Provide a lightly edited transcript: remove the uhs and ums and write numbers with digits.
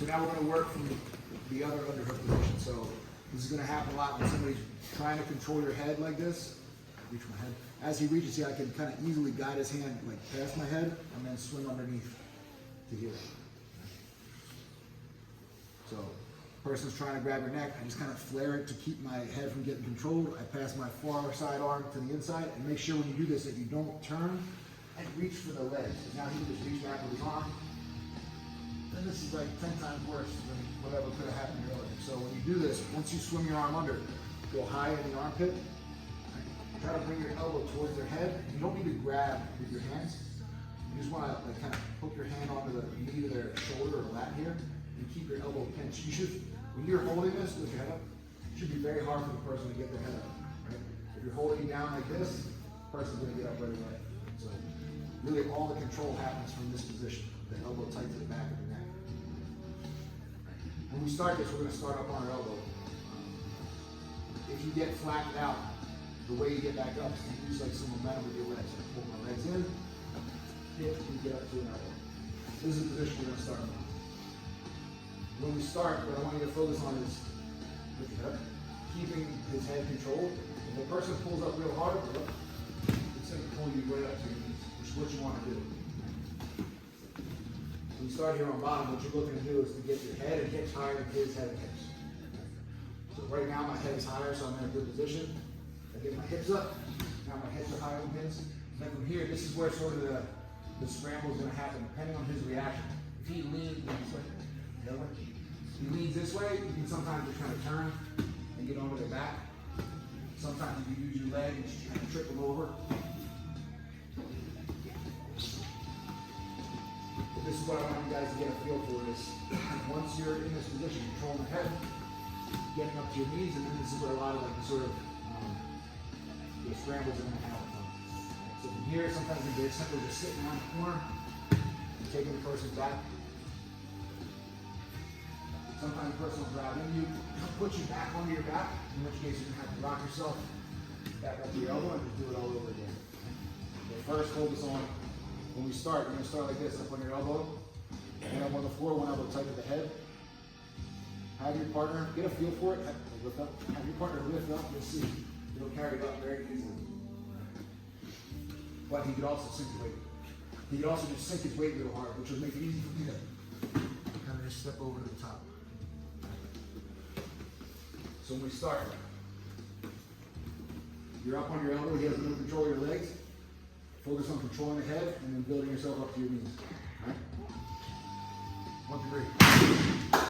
now we're going to work from the other underhook position. So this is going to happen a lot when somebody's trying to control your head like this. Reach my head. As he reaches here, I can kind of easily guide his hand like past my head and then swing underneath to here. So, person's trying to grab your neck, I just kind of flare it to keep my head from getting controlled. I pass my far side arm to the inside and make sure when you do this that you don't turn and reach for the legs. Now he can just reach back with his arm. And this is like 10 times worse than whatever could have happened earlier. So when you do this, once you swim your arm under, go high in the armpit. Try to bring your elbow towards their head. You don't need to grab with your hands. You just want to like kind of hook your hand onto the knee of their shoulder or lat here and keep your elbow pinched. You should, when you're holding this with your head up, it should be very hard for the person to get their head up. Right? If you're holding down like this, the person's going to get up right away. So really all the control happens from this position. The elbow tight to the back of the neck. When we start this, we're going to start up on our elbow. If you get flattened out, the way you get back up is to use like some momentum with your legs. So pull my legs in, hip, and get up to an elbow. This is the position we're going to start on. When we start, what I want you to focus on is with your head, keeping his head controlled. If the person pulls up real hard, it's going to pull you right up to your knees, which is what you want to do. So we start here on bottom. What you're looking to do is to get your head and hips higher than his head and hips. So right now my head is higher, so I'm in a good position. I get my hips up, now my hips are higher than his. And then from here, this is where sort of the scramble is going to happen, depending on his reaction. If he leans this way, the other way, if he leans this way, you can sometimes just kind of turn and get over their back. Sometimes you can use your leg and just try to trip them over. But this is what I want you guys to get a feel for is, once you're in this position, controlling the head, getting up to your knees, and then this is where a lot of like the sort of the scrambles are going to happen. So from here, sometimes it's very simple, just sitting on the corner, taking the person back. Sometimes the person will grab into you, put you back onto your back, in which case you're going to have to rock yourself back up to your elbow and just do it all over again. But first, focus on, when we start, you're going to start like this, up on your elbow, and up on the floor, one elbow tight to the head. Have your partner, get a feel for it, lift up, have your partner lift up, you'll see. It'll carry it up very easily. But he could also sink the weight. He could also just sink his weight real hard, which would make it easy for me to kind of just step over to the top. So when we start, you're up on your elbow, you have to control your legs. Focus on controlling the head and then building yourself up to your knees. All right? 1, 2, 3.